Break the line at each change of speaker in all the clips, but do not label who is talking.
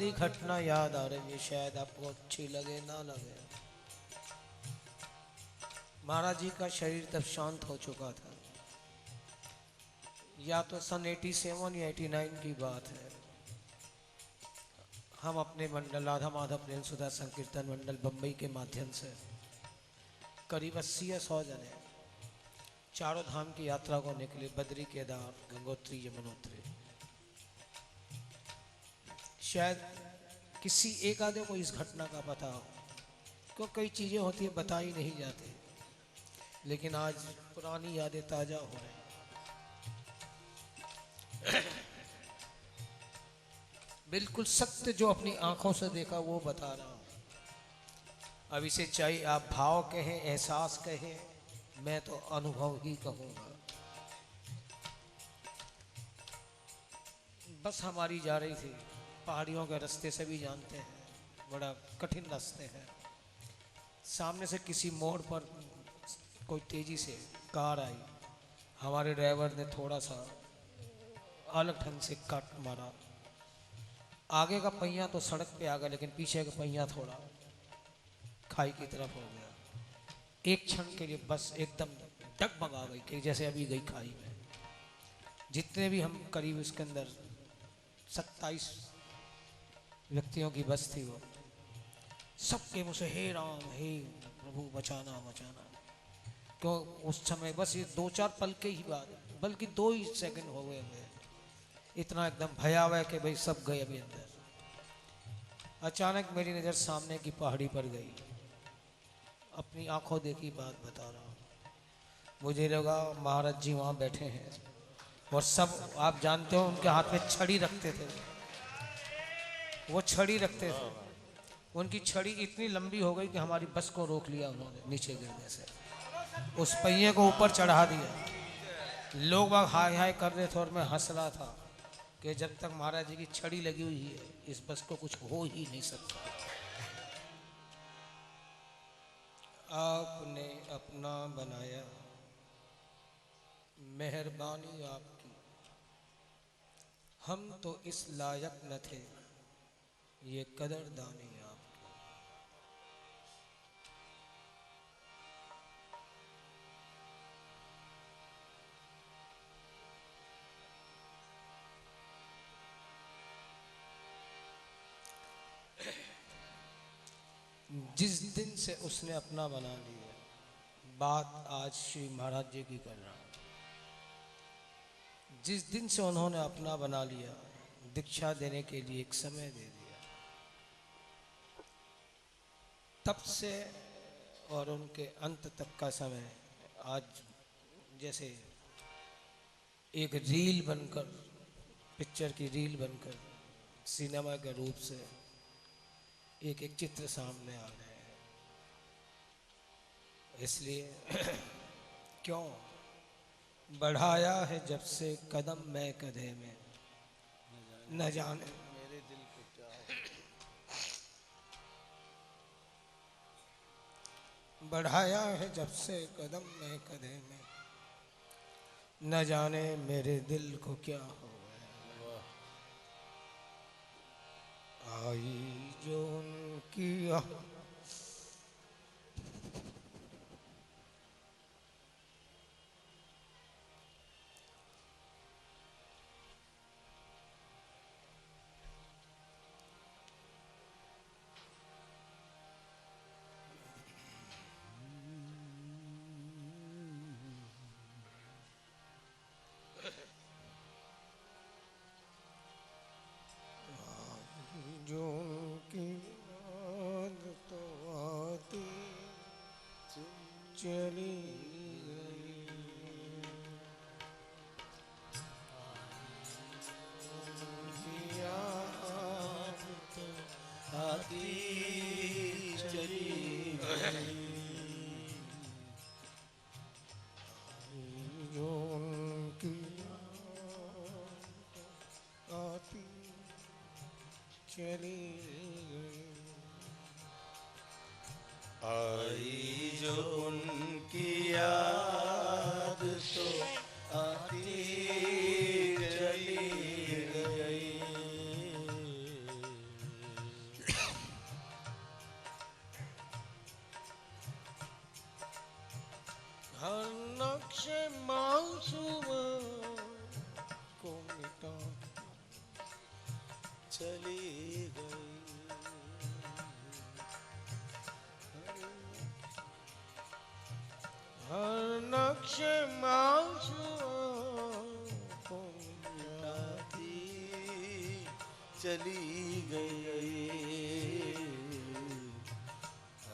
आदि घटना याद आ रही है, शायद आपको अच्छी लगे ना लगे। महाराज जी का शरीर तब शांत हो चुका था। या तो सन 87 या 89 की बात है। हम अपने मंडल राधा माधव प्रेम सुधा संकीर्तन मंडल बम्बई के माध्यम से करीब 80 या 100 जने चारों धाम की यात्रा को निकले, बद्री, केदार, गंगोत्री, यमुनोत्री। शायद किसी एक आधे को इस घटना का पता हो, क्यों कई चीजें होती है बताई नहीं जाती, लेकिन आज पुरानी यादें ताजा हो रही। बिल्कुल सत्य जो अपनी आंखों से देखा वो बता रहा हूं। अब इसे चाहे आप भाव कहें, एहसास कहें, मैं तो अनुभव ही कहूंगा। बस हमारी जा रही थी, पहाड़ियों के रास्ते सभी जानते हैं, बड़ा कठिन रास्ते हैं। सामने से किसी मोड़ पर कोई तेजी से कार आई। हमारे ड्राइवर ने थोड़ा सा अलग ढंग से कट मारा। आगे का पहिया तो सड़क पे आ गया, लेकिन पीछे का पहिया थोड़ा खाई की तरफ हो गया। एक क्षण के लिए बस एकदम डगमगा गई कि जैसे अभी गई खाई में। जितने भी हम करीब इसके अंदर 27 व्यक्तियों की बस थी, वो सबके मुँह से हे राम, हे प्रभु, बचाना बचाना। क्यों उस समय बस ये 2-4 पल के ही बाद, बल्कि 2 ही सेकंड हो गए हुए, इतना एकदम भयावह कि भाई सब गए अभी अंदर। अचानक मेरी नज़र सामने की पहाड़ी पर गई। अपनी आंखों देखी बात बता रहा हूँ। मुझे लगा महाराज जी वहाँ बैठे हैं और सब आप जानते हो उनके हाथ में छड़ी रखते थे। वो छड़ी रखते थे, उनकी छड़ी इतनी लंबी हो गई कि हमारी बस को रोक लिया उन्होंने नीचे गिरने से। उस पहिए को ऊपर चढ़ा दिया। लोग बाग हाय हाय कर रहे थे और मैं हंस रहा था कि जब तक महाराज जी की छड़ी लगी हुई है इस बस को कुछ हो ही नहीं सकता। आपने अपना बनाया, मेहरबानी आपकी, हम तो इस लायक न थे, ये कदरदानी आपकी। जिस दिन से उसने अपना बना लिया, बात आज श्री महाराज जी की कर रहा हूं। जिस दिन से उन्होंने अपना बना लिया, दीक्षा देने के लिए एक समय दे दिया, तब से और उनके अंत तक का समय आज जैसे एक रील बनकर, पिक्चर की रील बनकर सिनेमा के रूप से एक एक चित्र सामने आ रहे हैं। इसलिए क्यों बढ़ाया है जब से कदम मैं कदे में, न जाने मेरे दिल को क्या हो। बढ़ाया है जब से कदम मैं कदे में, न जाने मेरे दिल को क्या हो गया। आई जो उनकी जो उनकी याद तो आती चली गई, याद तो आती चली गई, जो उनकी आती चली गई।
आई जो उनकी याद तो आती चली गई, चली गई,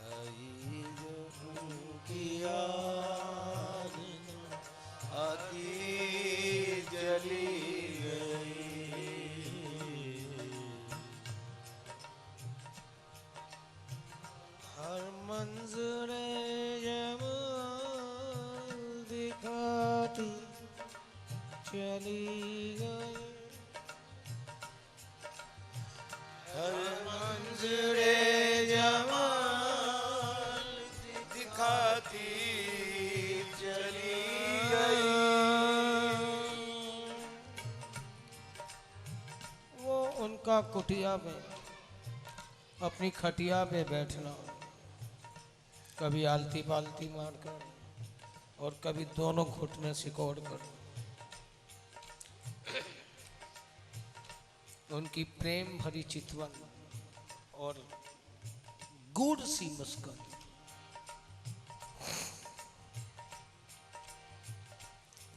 आई जो उनकी याद आती चली गई। हर मंजरे जमाल दिखाती चली गई, हर मंजरे जमाल दिखाती चली गई।
वो उनका कुटिया में अपनी खटिया पे बैठना, कभी आलती पालती मारकर और कभी दोनों घुटने सिकोड़ कर, उनकी प्रेम भरी चितवन और गुड़ सी मुस्कान,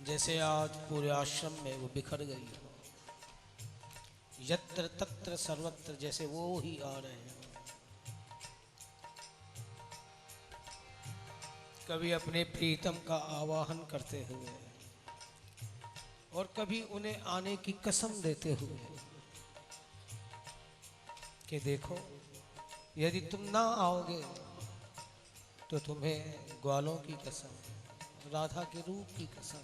जैसे आज पूरे आश्रम में वो बिखर गई हो, यत्र तत्र सर्वत्र जैसे वो ही आ रहे हैं। कभी अपने प्रीतम का आवाहन करते हुए और कभी उन्हें आने की कसम देते हुए कि देखो यदि तुम ना आओगे तो तुम्हें ग्वालों की कसम, राधा के रूप की कसम।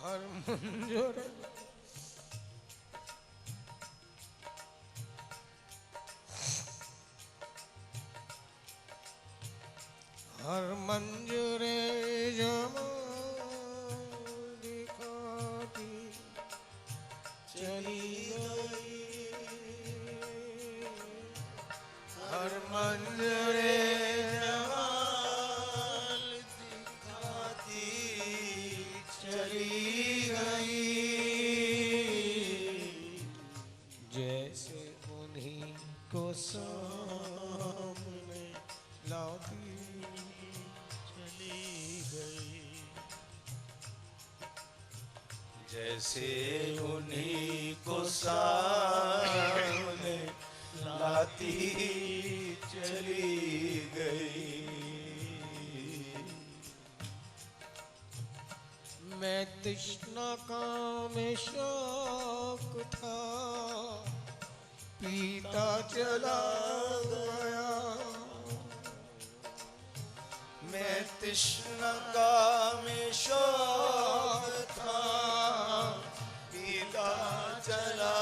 हर मंजर हर मंजरे जमाल दिखाती चली गई,
हर मंजरे जमाल दिखाती चली गई,
जैसे उन्हीं को सामने लाती
चली गई, जैसे उन्हीं को सामने लाती चली गई।
मैं तृष्णा का में शौक था, पीता चला गया,
मैं तृष्णा का में शौक था, पीता चला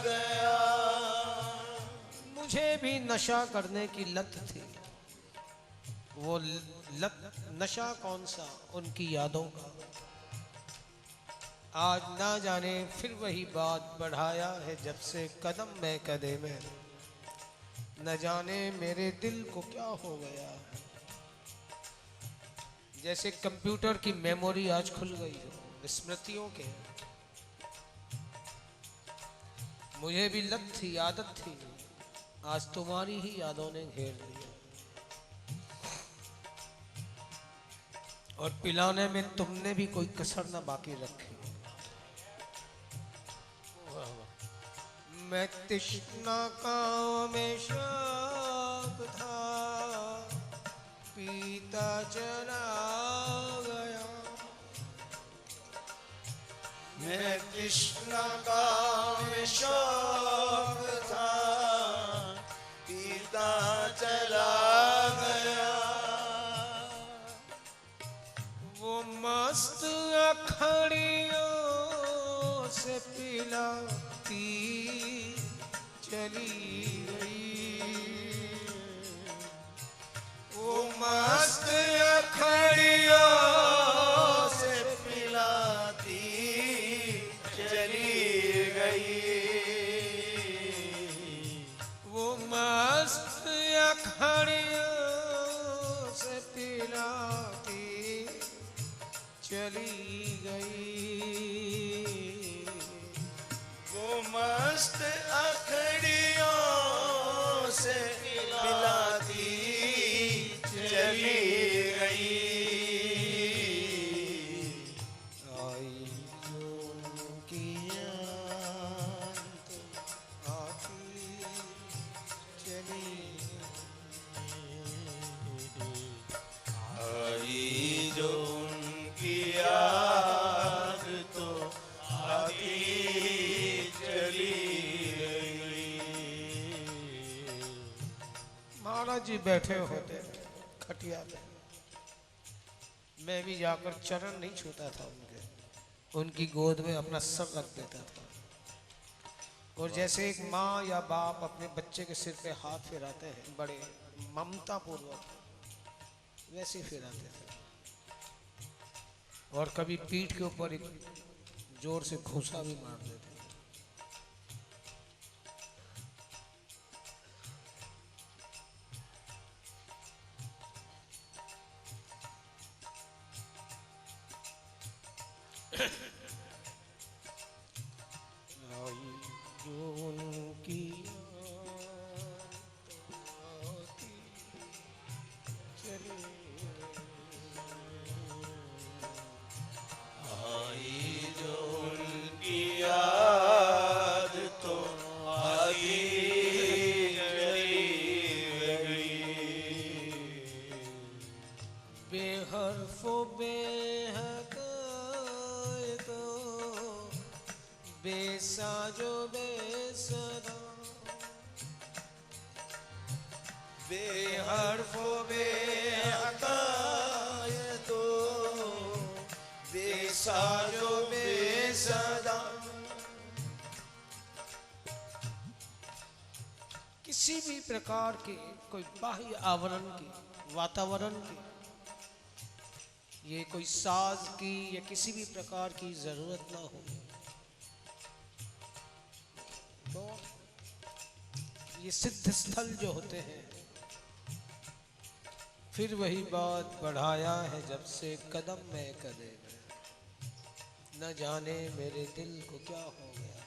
गया।
मुझे भी नशा करने की लत थी, वो लत नशा कौन सा, उनकी यादों का। आज ना जाने फिर वही बात बढ़ाया है जब से कदम में कदे में, न जाने मेरे दिल को क्या हो गया है। जैसे कंप्यूटर की मेमोरी आज खुल गई हो स्मृतियों के, मुझे भी लत थी, आदत थी, आज तुम्हारी ही यादों ने घेर लिया और पिलाने में तुमने भी कोई कसर ना बाकी रखी। मैं तृष्णा का में शौक था, पीता चला गया,
मैं तृष्णा का में शौक था, पीता चला गया।
वो मस्त अखड़ियों से पिलाती चली गई,
वो मस्त अखड़ियों से पिलाती चली गई,
वो मस्त अखड़ियों से पिलाती चली गई,
वो मस्त अखड़ियों से पिलाती
बैठे होते खटिया पे, मैं भी जाकर चरण नहीं छूता था उनकी गोद में अपना सर रख देता था। और जैसे एक माँ या बाप अपने बच्चे के सिर पे हाथ फिराते हैं बड़े ममता पूर्वक, वैसे ही फिराते थे। और कभी पीठ के ऊपर एक जोर से घूंसा भी मार देते। जो उनकी चली
आई जो उनकी याद तो आई चली गई।
बेहर्फो बेहक तो बेसाजो बेसदा,
बेहर्फो बेहकाय तो बेसाजो बेसदा।
किसी भी प्रकार के कोई बाह्य आवरण की, वातावरण की, ये कोई साज की या किसी भी प्रकार की जरूरत ना हो, तो ये सिद्ध स्थल जो होते हैं, फिर वही बात बढ़ाया है जब से कदम में कदम, न जाने मेरे दिल को क्या हो गया।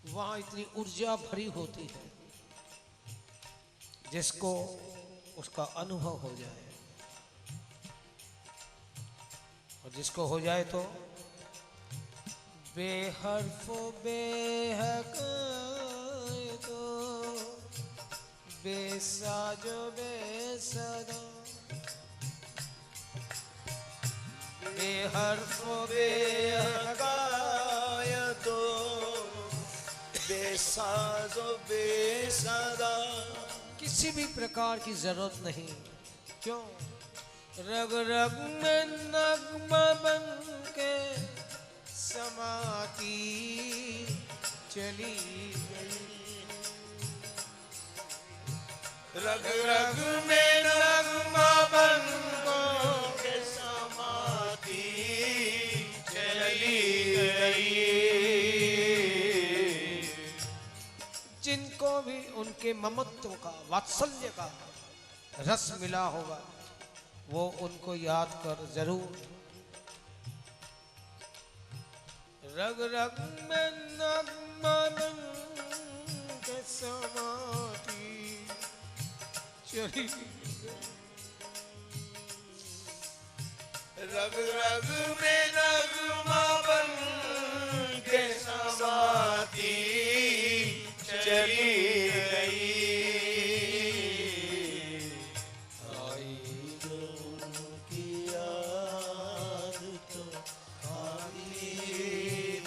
वहाँ इतनी ऊर्जा भरी होती है जिसको उसका अनुभव हो जाए, और जिसको हो जाए तो बेहर्फो बेहक तो बेसाजो बेसदा, बेहर्फो
बेहकाय तो बेसाजो बेसदा।
किसी भी प्रकार की जरूरत नहीं। क्यों? रग रग में नगमा बन के समाती चली गई।
रग रग में नगमा बन के समाती चली गई।
जिनको भी उनके ममत्व का, वात्सल्य का रस मिला होगा, वो उनको याद कर जरूर रग रग में नगमा बन के समाती चली गई।
रग रग में नगमा बन के समाती चली गई। आई जो उनकी याद तो आई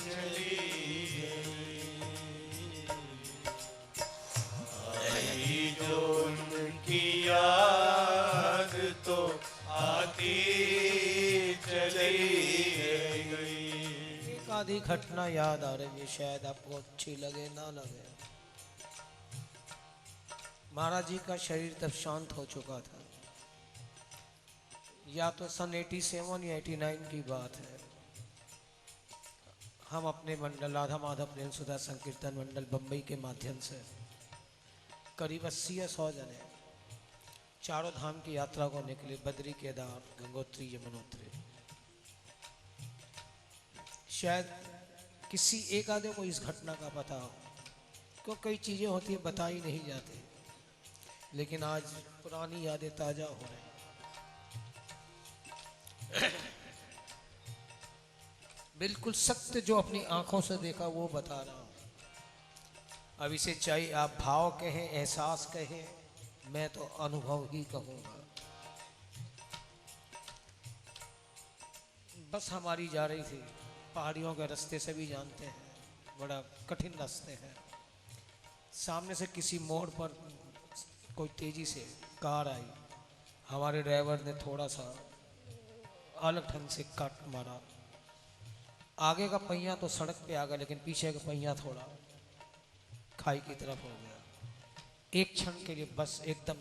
चली गई। आई जो उनकी याद तो आती चली गई।
एक आधी घटना याद आ रही है, शायद आपको अच्छी लगे ना लगे। महाराज जी का शरीर तब शांत हो चुका था, या तो सन 87 या 89 की बात है। हम अपने मंडल राधा माधव प्रेम सुधा संकीर्तन मंडल बम्बई के माध्यम से करीब 80 या 100 जने चारों धाम की यात्रा को निकले, बद्री, केदार, गंगोत्री, यमुनोत्री। शायद किसी एक आधे को इस घटना का पता हो, क्यों कई चीजें होती है बताई नहीं जाती, लेकिन आज पुरानी यादें ताजा हो रही। बिल्कुल सत्य जो अपनी आंखों से देखा वो बता रहा हूं। अब इसे चाहे आप भाव कहें, एहसास कहें, मैं तो अनुभव ही कहूंगा। बस हमारी जा रही थी, पहाड़ियों के रास्ते सभी जानते हैं, बड़ा कठिन रास्ते हैं। सामने से किसी मोड़ पर कोई तेजी से कार आई, हमारे ड्राइवर ने थोड़ा सा अलग ढंग से कट मारा। आगे का पहिया तो सड़क पे आ गया, लेकिन पीछे का पहिया थोड़ा खाई की तरफ हो गया। एक क्षण के लिए बस एकदम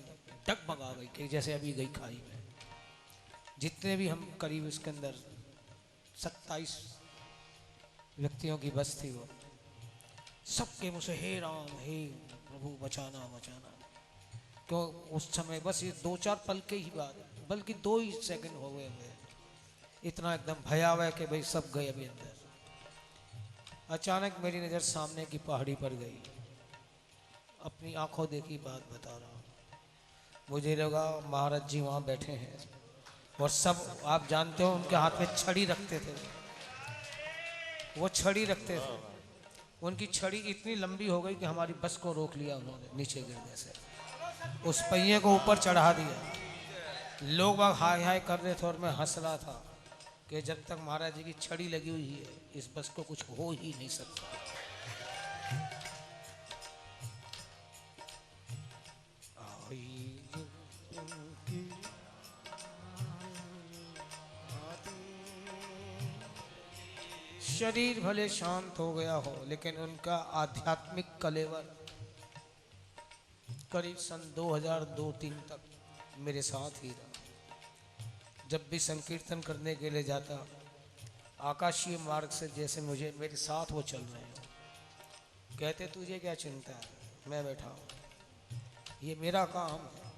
डगमगा गई कि जैसे अभी गई खाई में। जितने भी हम करीब इसके अंदर 27 व्यक्तियों की बस थी, वो सबके मुँह से हे राम हे प्रभु बचाना बचाना। क्यों उस समय बस ये 2-4 पल के ही बात, बल्कि 2 ही सेकंड हो गए हुए, इतना एकदम भयावह कि भाई सब गए अभी अंदर। अचानक मेरी नज़र सामने की पहाड़ी पर गई। अपनी आंखों देखी बात बता रहा हूँ। मुझे लगा महाराज जी वहाँ बैठे हैं और सब आप जानते हो उनके हाथ में छड़ी रखते थे, वो छड़ी रखते थे। उनकी छड़ी इतनी लंबी हो गई कि हमारी बस को रोक लिया उन्होंने नीचे गिरने से, उस पहिए को ऊपर चढ़ा दिया। लोग बाग हाय हाय कर रहे थे और मैं हंस रहा था कि जब तक महाराज जी की छड़ी लगी हुई है इस बस को कुछ हो ही नहीं सकता। शरीर भले शांत हो गया हो, लेकिन उनका आध्यात्मिक कलेवर करीब सन 2002-3 तक मेरे साथ ही रहा। जब भी संकीर्तन करने के लिए जाता, आकाशीय मार्ग से जैसे मुझे मेरे साथ वो चल रहे हैं। कहते तुझे क्या चिंता है, मैं बैठा हूँ, ये मेरा काम है,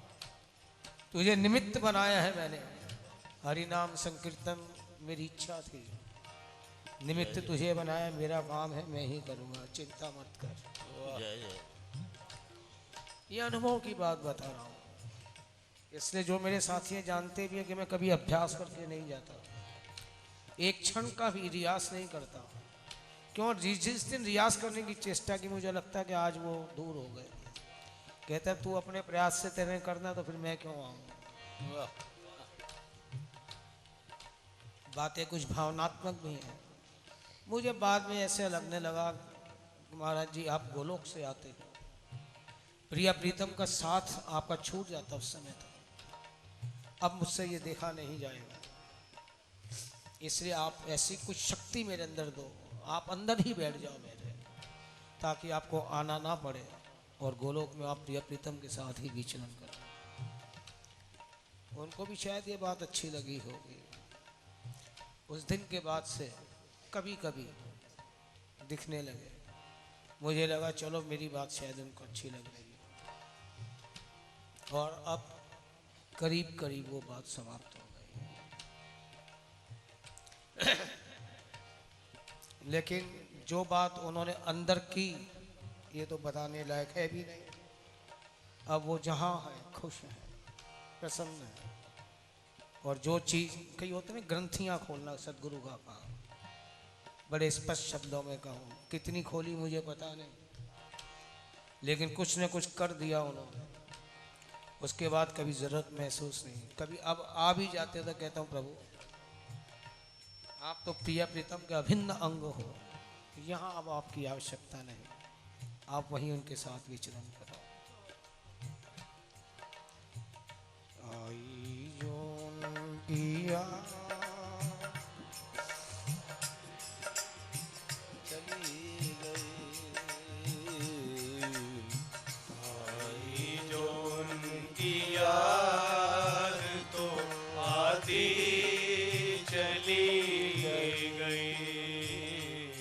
तुझे निमित्त बनाया है मैंने। हरि नाम संकीर्तन मेरी इच्छा थी, निमित्त तुझे बनाया, मेरा काम है, मैं ही करूँगा, चिंता मत कर। ये अनुभव की बात बता रहा हूँ, इसलिए जो मेरे साथी हैं जानते भी हैं कि मैं कभी अभ्यास करके नहीं जाता, एक क्षण का भी रियाज नहीं करता। क्यों? जिस दिन रियाज करने की चेष्टा की मुझे लगता है कि आज वो दूर हो गए। कहता है तू अपने प्रयास से तेरे करना, तो फिर मैं क्यों आऊँ। बातें कुछ भावनात्मक भी हैं। मुझे बाद में ऐसे लगने लगा महाराज जी आप गोलोक से आते हैं, प्रिया प्रीतम का साथ आपका छूट जाता उस समय तक, अब मुझसे ये देखा नहीं जाएगा, इसलिए आप ऐसी कुछ शक्ति मेरे अंदर दो, आप अंदर ही बैठ जाओ मेरे, ताकि आपको आना ना पड़े और गोलोक में आप प्रिया प्रीतम के साथ ही विचलन करें। उनको भी शायद ये बात अच्छी लगी होगी। उस दिन के बाद से कभी कभी दिखने लगे। मुझे लगा चलो मेरी बात शायद उनको अच्छी लग रही है, और अब करीब करीब वो बात समाप्त हो गई। लेकिन जो बात उन्होंने अंदर की ये तो बताने लायक है भी नहीं। अब वो जहाँ है खुश है, प्रसन्न है, और जो चीज़ कई होते हैं ग्रंथियाँ खोलना, सदगुरु का काम, बड़े स्पष्ट शब्दों में कहूँ, कितनी खोली मुझे पता नहीं, लेकिन कुछ न कुछ कर दिया उन्होंने। उसके बाद कभी ज़रूरत महसूस नहीं, कभी अब आ भी जाते तो कहता हूँ प्रभु आप तो प्रिया प्रीतम के अभिन्न अंग हो, यहाँ अब आपकी आवश्यकता नहीं, आप वहीं उनके साथ विचरण करो। आई जोन किया चली गई,
आई जो उनकी याद तो आती चली गई।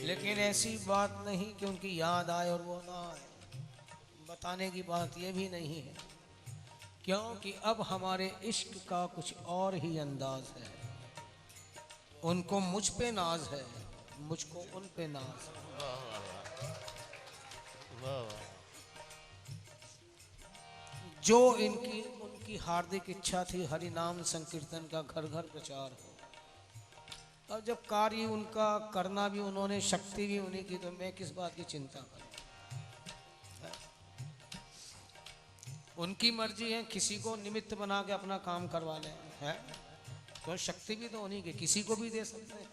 लेकिन ऐसी बात नहीं कि उनकी याद आए और वो ना आए। बताने की बात ये भी नहीं है, क्योंकि अब हमारे इश्क का कुछ और ही अंदाज है। उनको मुझ पे नाज है, मुझको उन पे नाज है। जो इनकी उनकी हार्दिक इच्छा थी हरि नाम संकीर्तन का घर घर प्रचार हो, और जब कार्य उनका करना भी उन्होंने, शक्ति भी उन्हीं की, तो मैं किस बात की चिंता करूं। उनकी मर्जी है, किसी को निमित्त बना के अपना काम करवा लें, है तो शक्ति भी तो उन्हीं की, किसी को भी दे सकते हैं।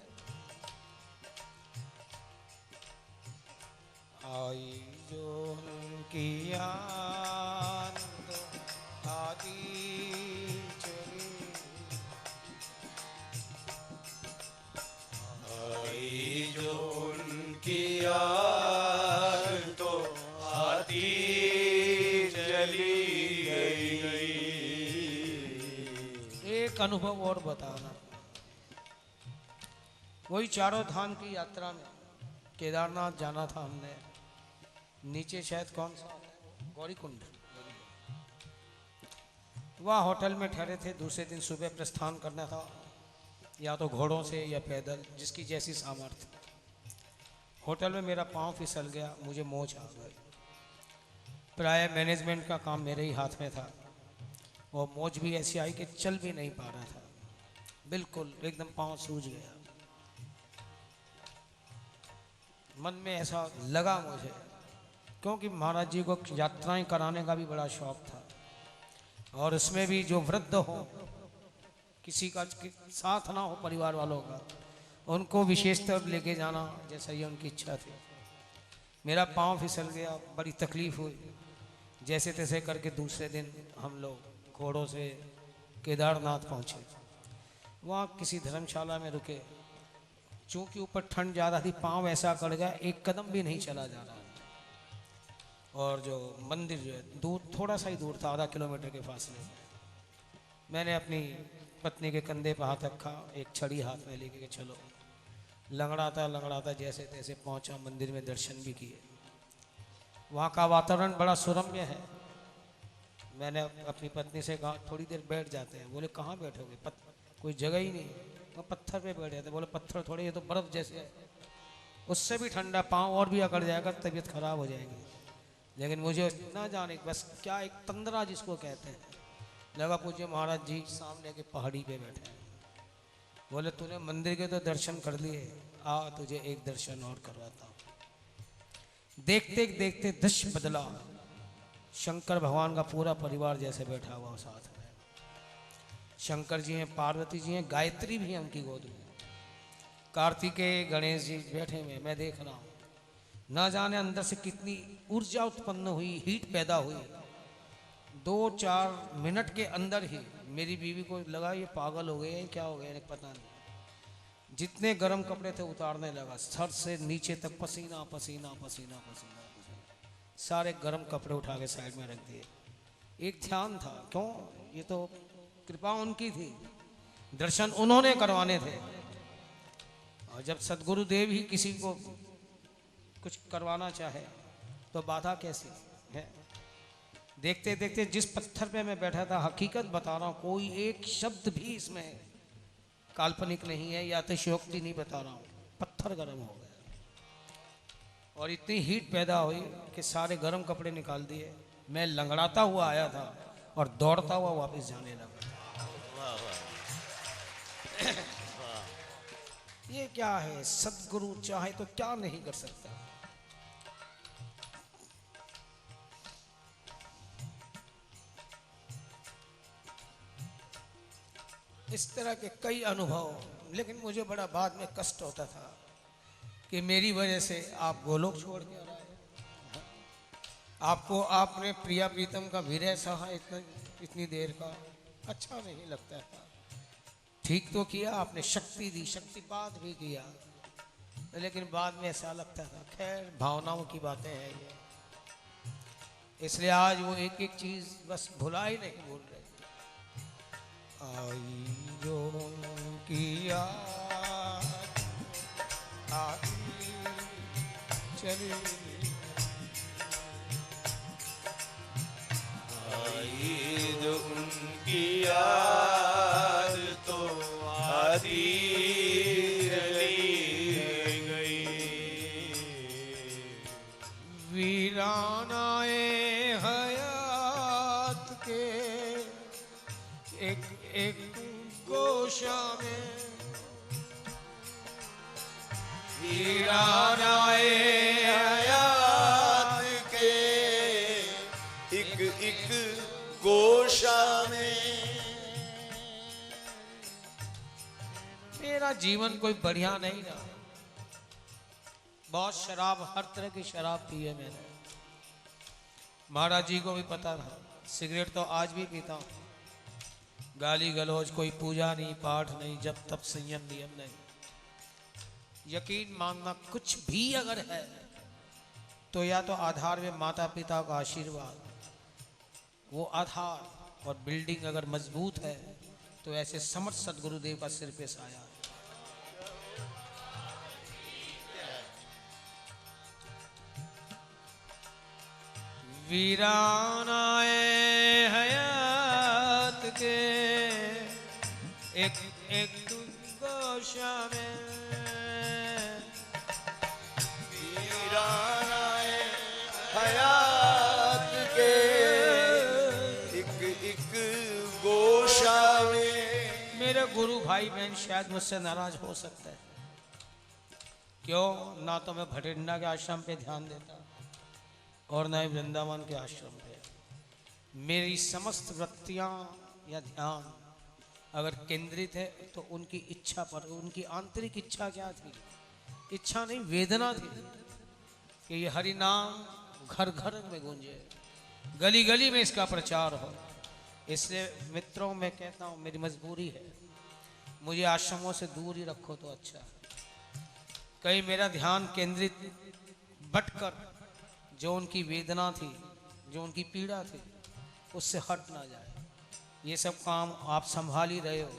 आई जो उनकी याद आदि चली
आई जो उनकी याद तो आती चली गई।
एक अनुभव और बताना। वही चारों धाम की यात्रा में केदारनाथ जाना था हमने। नीचे शायद कौन सा गौरीकुंड, वहाँ होटल में ठहरे थे। दूसरे दिन सुबह प्रस्थान करना था, या तो घोड़ों से या पैदल, जिसकी जैसी सामर्थ्य। होटल में मेरा पांव फिसल गया, मुझे मोच आ गई। प्राय मैनेजमेंट का काम मेरे ही हाथ में था, और मोच भी ऐसी आई कि चल भी नहीं पा रहा था, बिल्कुल एकदम पांव सूज गया। मन में ऐसा लगा मुझे, क्योंकि महाराज जी को यात्राएं कराने का भी बड़ा शौक था, और इसमें भी जो वृद्ध हो, किसी का साथ ना हो परिवार वालों का, उनको विशेषतर लेके जाना, जैसा ये उनकी इच्छा थी। मेरा पांव फिसल गया, बड़ी तकलीफ हुई। जैसे तैसे करके दूसरे दिन हम लोग घोड़ों से केदारनाथ पहुँचे। वहाँ किसी धर्मशाला में रुके। चूँकि ऊपर ठंड ज़्यादा थी, पांव ऐसा कट गया, एक कदम भी नहीं चला जा रहा। और जो मंदिर जो है दूर, थोड़ा सा ही दूर था, आधा किलोमीटर के फासले में। मैंने अपनी पत्नी के कंधे पर हाथ रखा, एक छड़ी हाथ में लेके, चलो। लंगड़ाता जैसे तैसे पहुंचा, मंदिर में दर्शन भी किए। वहाँ का वातावरण बड़ा सुरम्य है। मैंने अपनी पत्नी से कहा थोड़ी देर बैठ जाते हैं। बोले कहाँ बैठोगे, कोई जगह ही नहीं। वो पत्थर पे बैठ जाते। बोले पत्थर थोड़े, ये तो बर्फ जैसे है, उससे भी ठंडा, पाँव और भी अकड़ जाएगा, तबीयत खराब हो जाएगी। लेकिन मुझे ना जाने बस क्या, एक तंद्रा जिसको कहते हैं, लगा पूज्य महाराज जी सामने के पहाड़ी पे बैठे हैं। बोले तूने मंदिर के तो दर्शन कर लिए, आ तुझे एक दर्शन और करवाता हूँ। देखते देखते दृश्य बदला। शंकर भगवान का पूरा परिवार जैसे बैठा हुआ साथ में। शंकर जी हैं, पार्वती जी हैं, गायत्री भी है उनकी गोद में। कार्तिकेय, गणेश जी बैठे हुए, मैं देख रहा हूँ। ना जाने अंदर से कितनी ऊर्जा उत्पन्न हुई, हीट पैदा हुई। 2-4 मिनट के अंदर ही मेरी बीवी को लगा ये पागल हो गए हैं, क्या हो गया पता नहीं। जितने गर्म कपड़े थे उतारने लगा, सर से नीचे तक पसीना पसीना पसीना पसीना पसीना। सारे गर्म कपड़े उठा के साइड में रख दिए। एक ध्यान था, क्यों, ये तो कृपा उनकी थी, दर्शन उन्होंने करवाने थे। और जब सदगुरुदेव ही किसी को कुछ करवाना चाहे तो बाधा कैसी है। देखते देखते जिस पत्थर पे मैं बैठा था, हकीकत बता रहा हूँ, कोई एक शब्द भी इसमें काल्पनिक नहीं है या अतिशयोक्ति नहीं बता रहा हूँ। पत्थर गर्म हो गया और इतनी हीट पैदा हुई कि सारे गर्म कपड़े निकाल दिए। मैं लंगड़ाता हुआ आया था और दौड़ता हुआ वापस जाने लगा। ये क्या है, सदगुरु चाहे तो क्या नहीं कर सकता। इस तरह के कई अनुभव, लेकिन मुझे बड़ा बाद में कष्ट होता था कि मेरी वजह से आप गोलोक छोड़ के आ रहे। आपको आपने प्रिया प्रीतम का विरह सहा इतनी देर का, अच्छा नहीं लगता था। ठीक तो किया आपने, शक्ति दी, शक्तिपात भी किया, लेकिन बाद में ऐसा लगता था। खैर भावनाओं की बातें हैं ये, इसलिए आज वो एक एक चीज बस भुला ही नहीं भूल रहे। आई जो की याद आती चली,
आई जो उनकी याद तो आती चली गई।
वीरानाए हयात के एक एक गोशा में,
वीरानाए हयात के एक एक गोशा में।
मेरा जीवन कोई बढ़िया नहीं रहा। बहुत शराब, हर तरह की शराब पी है मैंने। महाराज जी को भी पता था, सिगरेट तो आज भी पीता हूँ, गाली गलौज, कोई पूजा नहीं, पाठ नहीं, जब तब संयम नियम नहीं। यकीन मानना, कुछ भी अगर है तो या तो आधार में माता पिता का आशीर्वाद, वो आधार, और बिल्डिंग अगर मजबूत है तो ऐसे समर्थ सदगुरुदेव का सिर पे साया है। वीरानाए हयात के एक एक गोशा में,
वीरानाए हयात के एक एक गोशा में।
मेरे गुरु भाई बहन शायद मुझसे नाराज हो सकते हैं, क्यों ना तो मैं भटिंडा के आश्रम पे ध्यान देता और न ही वृंदावन के आश्रम पे। मेरी समस्त वृत्तियां या ध्यान अगर केंद्रित है तो उनकी इच्छा पर। उनकी आंतरिक इच्छा क्या थी? इच्छा नहीं, वेदना थी कि ये हरि नाम घर घर में गूंजे, गली गली में इसका प्रचार हो। इसलिए मित्रों, मैं कहता हूँ मेरी मजबूरी है, मुझे आश्रमों से दूर ही रखो तो अच्छा। कहीं मेरा ध्यान केंद्रित बटकर जो उनकी वेदना थी, जो उनकी पीड़ा थी, उससे हट ना जाए। ये सब काम आप संभाल ही रहे हो,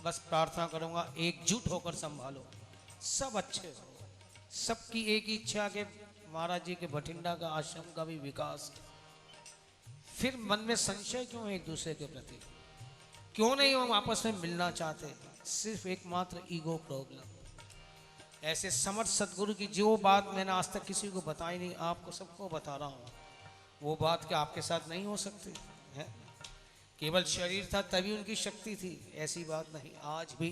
बस प्रार्थना करूँगा एकजुट होकर संभालो, सब अच्छे हो। सबकी एक ही इच्छा के महाराज जी के भटिंडा का आश्रम का भी विकास। फिर मन में संशय क्यों एक दूसरे के प्रति? क्यों नहीं हम आपस में मिलना चाहते? सिर्फ एकमात्र ईगो प्रॉब्लम। ऐसे समर्थ सदगुरु की जो बात मैंने आज तक किसी को बताई नहीं, आपको सबको बता रहा हूँ, वो बात क्या आपके साथ नहीं हो सकती है? केवल शरीर था तभी उनकी शक्ति थी, ऐसी बात नहीं। आज भी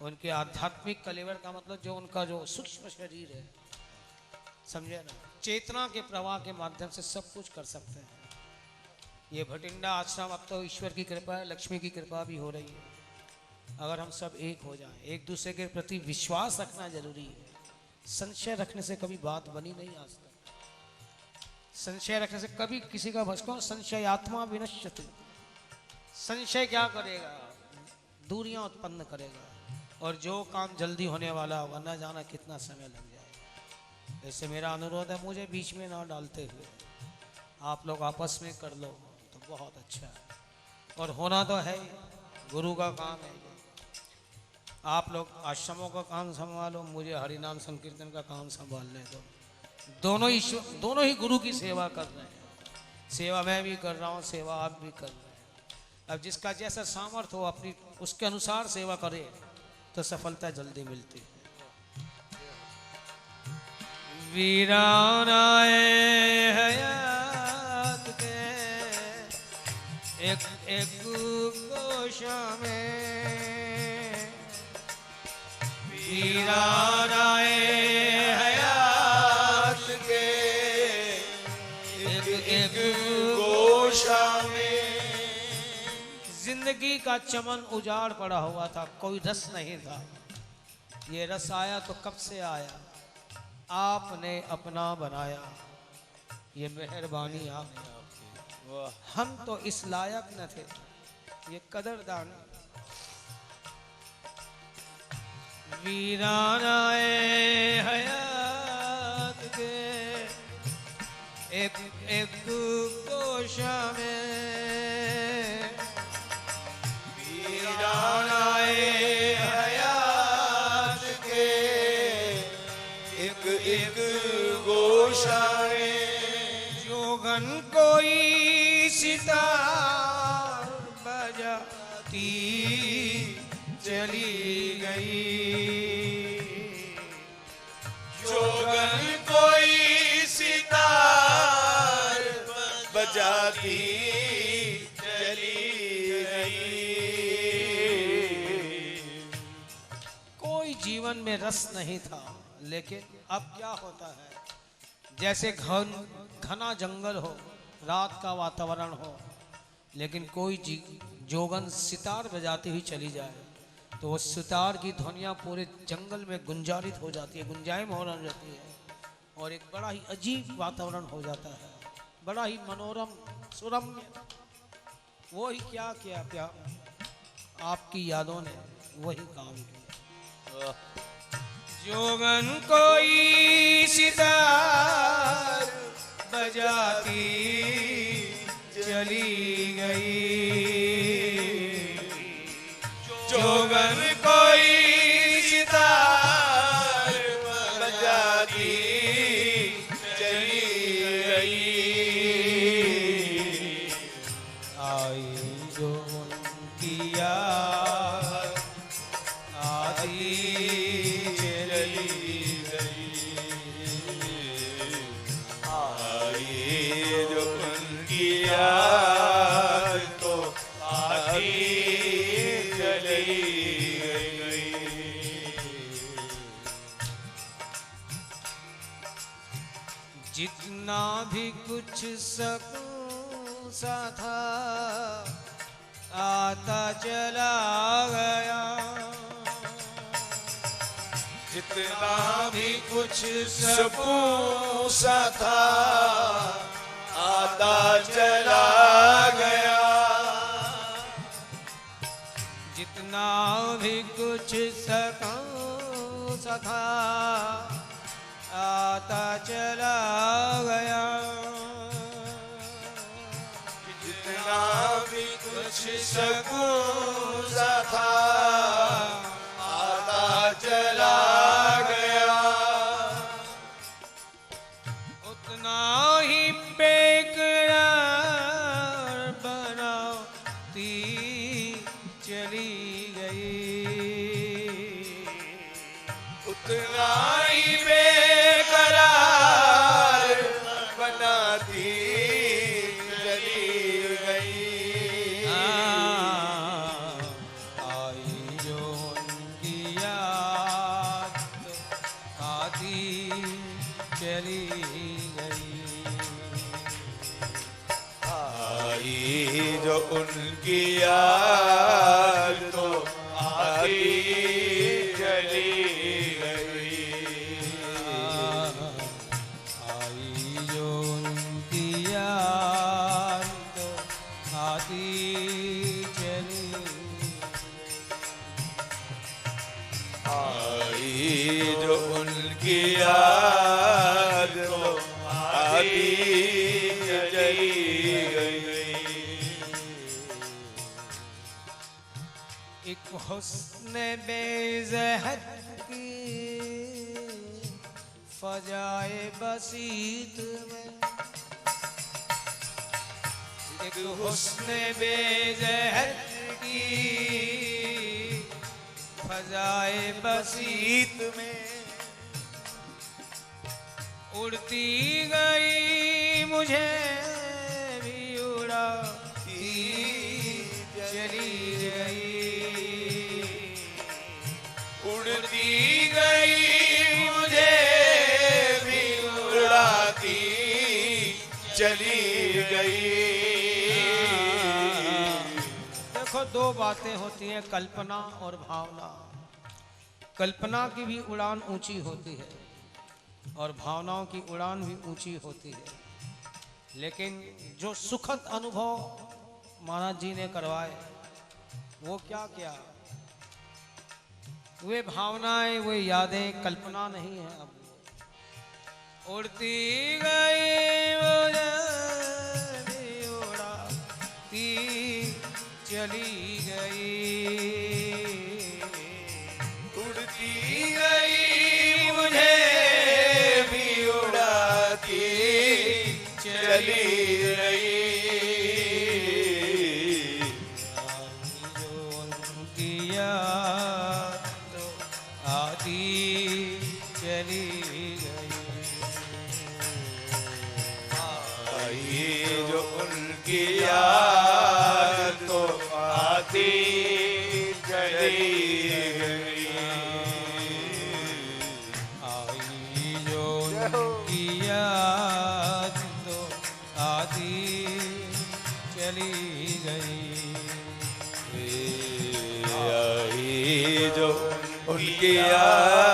उनके आध्यात्मिक कलेवर का मतलब जो उनका जो सूक्ष्म शरीर है, समझे ना, चेतना के प्रवाह के माध्यम से सब कुछ कर सकते हैं। ये भटिंडा आश्रम अब तो ईश्वर की कृपा है, लक्ष्मी की कृपा भी हो रही है। अगर हम सब एक हो जाएं, एक दूसरे के प्रति विश्वास रखना जरूरी है। संशय रखने से कभी बात बनी नहीं आज तक। संशय रखने से कभी किसी का भस्को, संशय आत्मा विनश्यति। संशय क्या करेगा? दूरियां उत्पन्न करेगा, और जो काम जल्दी होने वाला होगा न जाना कितना समय लग जाएगा। ऐसे मेरा अनुरोध है, मुझे बीच में ना डालते हुए आप लोग आपस में कर लो तो बहुत अच्छा है। और होना तो है, गुरु का काम है। आप लोग आश्रमों का काम संभालो, मुझे हरिनाम संकीर्तन का काम संभालने दो। दोनों ही गुरु की सेवा कर रहे हैं। सेवा मैं भी कर रहा हूँ, सेवा आप भी कर रहे हैं। अब जिसका जैसा सामर्थ्य हो अपनी उसके अनुसार सेवा करे तो सफलता जल्दी मिलती है। वीरानाए हयात के एक एक गोशा में, वीरानाए हयात के
एक एक गोशा में।
जिंदगी का चमन उजाड़ पड़ा हुआ था, कोई रस नहीं था। ये रस आया तो कब से आया? आपने अपना बनाया, ये मेहरबानी आपकी। हम तो इस लायक न थे, ये कदरदान। वीरानाए हयात के एक एक गोशा में,
वीरानाए हयात के एक एक गोशा में।
जोगन कोई सितार बजाती चली गई,
जोगन कोई सितार बजाती चली गई।
कोई जीवन में रस नहीं था, लेकिन अब क्या होता है, जैसे घना जंगल हो, रात का वातावरण हो, लेकिन कोई जोगन सितार बजाती हुई चली जाए तो वो सितार की ध्वनियाँ पूरे जंगल में गुंजारित हो जाती है, गुंजायमान हो जाती है, और एक बड़ा ही अजीब वातावरण हो जाता है। बड़ा ही मनोरम सुरम्य, वो ही क्या किया क्या आपकी यादों ने वही काम किया। जोगन कोई सितार बजाती चली गई,
जोगन कोई सितार बजाती चली गई।
आई जो उनकी याद आती चली गई,
आई जो उनकी याद तो आती चली गई।
जितना भी कुछ सकूं सा था आता चला गया,
जितना भी कुछ सकूं सा था आता चला गया।
जितना भी कुछ सकूं सा था आता चला गया,
जितना भी कुछ सकूं सा था आता चला गया।
उतना ही बेकरार बनाती चली गई,
उतना ही बेकरार बनाती चली गई।
आई जो उनकी याद आती चली गई,
आई जो उनकी याद तो आती चली गई।
आई जो उनकी याद आती चली,
आई जो उनकी याद तो आती चली गई।
एक हुस्न बेज़हद की फजाए बसीत में, एक हुस्न बेज़हद की फजाए बसीत
में
उड़ती गई मुझे भी उड़ाती चली गई,
उड़ती गई मुझे भी उड़ाती चली गई।
देखो दो बातें होती हैं, कल्पना और भावना। कल्पना की भी उड़ान ऊंची होती है और भावनाओं की उड़ान भी ऊंची होती है, लेकिन जो सुखद अनुभव महाराज जी ने करवाए वो क्या क्या, वे भावनाएं वे यादें कल्पना नहीं है। अब उड़ती गई मुझे भी उड़ाती चली गई,
उड़ती गई मुझे भी उड़ाती चली गई।
जो उनकी याद आती चली गई,
आई जो उनकी याद तो आती चली गई।
आई जो उनकी याद तो आती चली गई,
आई जो उनकी याद